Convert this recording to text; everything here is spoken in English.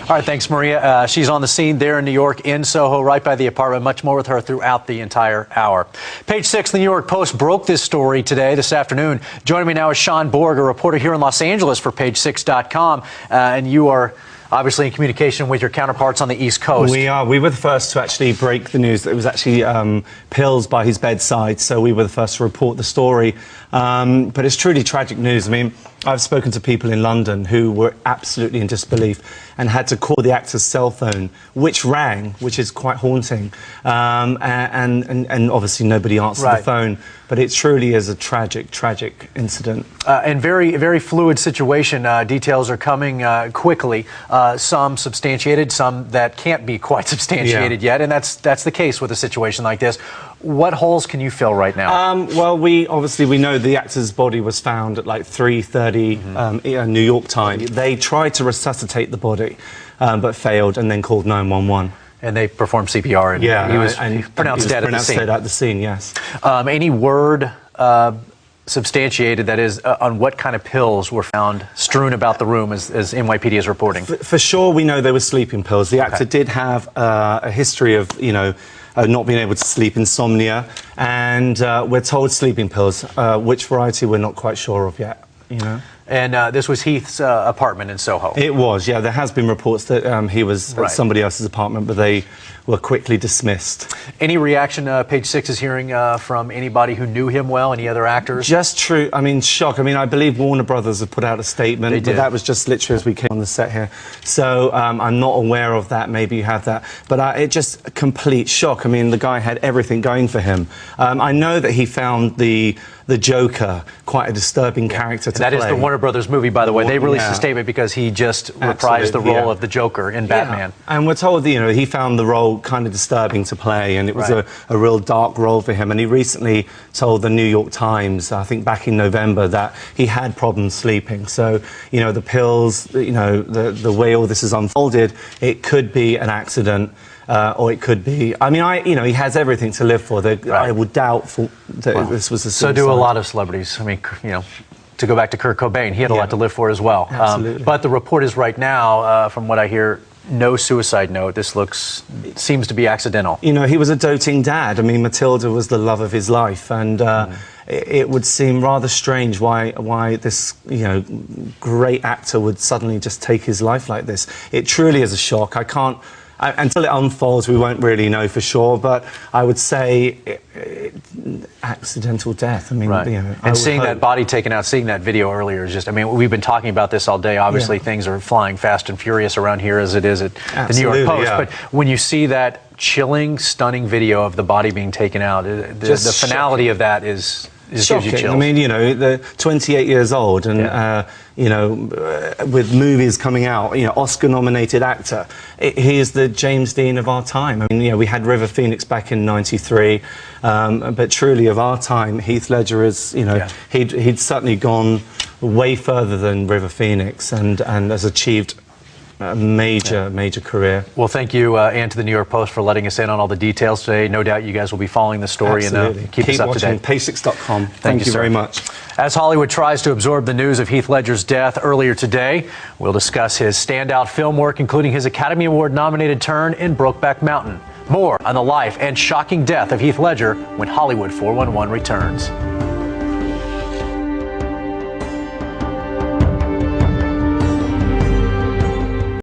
All right, thanks, Maria. She's on the scene there in New York, in Soho, right by the apartment. Much more with her throughout the entire hour. Page 6, the New York Post broke this story this afternoon. Joining me now is Sean Borg, a reporter here in Los Angeles for page6.com. And you are obviously in communication with your counterparts on the East Coast. We are. We were the first to actually break the news that it was actually pills by his bedside, so we were the first to report the story. But it's truly tragic news. I mean, I've spoken to people in London who were absolutely in disbelief and had to call the actor's cell phone, which rang, which is quite haunting. And obviously nobody answered the phone. But it truly is a tragic, tragic incident. And very fluid situation. Details are coming quickly. Some substantiated, some that can't be quite substantiated yet. And that's the case with a situation like this. What holes can you fill right now? Well, we know the actor's body was found at like 3:30 New York time. They tried to resuscitate the body, but failed, and then called 911. And they performed CPR, and he was pronounced dead at the scene. At the scene, yes. Any word substantiated, that is, on what kind of pills were found strewn about the room, as NYPD is reporting? For sure, we know they were sleeping pills. The actor did have a history of, not being able to sleep, insomnia, and we're told sleeping pills. Which variety we're not quite sure of yet, And this was Heath's apartment in Soho. It was, yeah. There has been reports that he was at somebody else's apartment, but they were quickly dismissed. Any reaction Page 6 is hearing from anybody who knew him well, any other actors? Just true. I mean, shock. I mean, I believe Warner Brothers have put out a statement, but that was just literally as we came on the set here. So I'm not aware of that. Maybe you have that. But it just a complete shock. I mean, the guy had everything going for him. I know that he found the Joker quite a disturbing character to play. That is the Warner Brothers movie, by the way. They released a statement because he just reprised the role of the Joker in Batman. And we're told that, he found the role kind of disturbing to play, and it was a real dark role for him. And he recently told the New York Times, I think back in November, that he had problems sleeping. So, the pills, the way all this is unfolded, it could be an accident. Or it could be. I mean, he has everything to live for. I would doubt that this was a suicide. So do a lot of celebrities. I mean, to go back to Kurt Cobain, he had a lot to live for as well. Absolutely. But the report is right now, from what I hear, no suicide note. This seems to be accidental. He was a doting dad. I mean, Matilda was the love of his life, and it would seem rather strange why this great actor would suddenly just take his life like this. It truly is a shock. Until it unfolds, we won't really know for sure, but I would say accidental death. I mean, and seeing that body taken out, seeing that video earlier is just, I mean, we've been talking about this all day. Obviously, things are flying fast and furious around here as it is at the New York Post. But when you see that chilling, stunning video of the body being taken out, the finality of that is shocking. Gives you chills. I mean, they're 28 years old, and with movies coming out, Oscar-nominated actor. He is the James Dean of our time. I mean, we had River Phoenix back in '93, but truly of our time, Heath Ledger is, he'd certainly gone way further than River Phoenix, and has achieved a major career. Well, thank you, and to the New York Post for letting us in on all the details today. No doubt you guys will be following the story and keep us up to date. Page6.com. Thank you very much. As Hollywood tries to absorb the news of Heath Ledger's death earlier today, we'll discuss his standout film work, including his Academy Award-nominated turn in Brokeback Mountain. More on the life and shocking death of Heath Ledger when Hollywood 411 returns.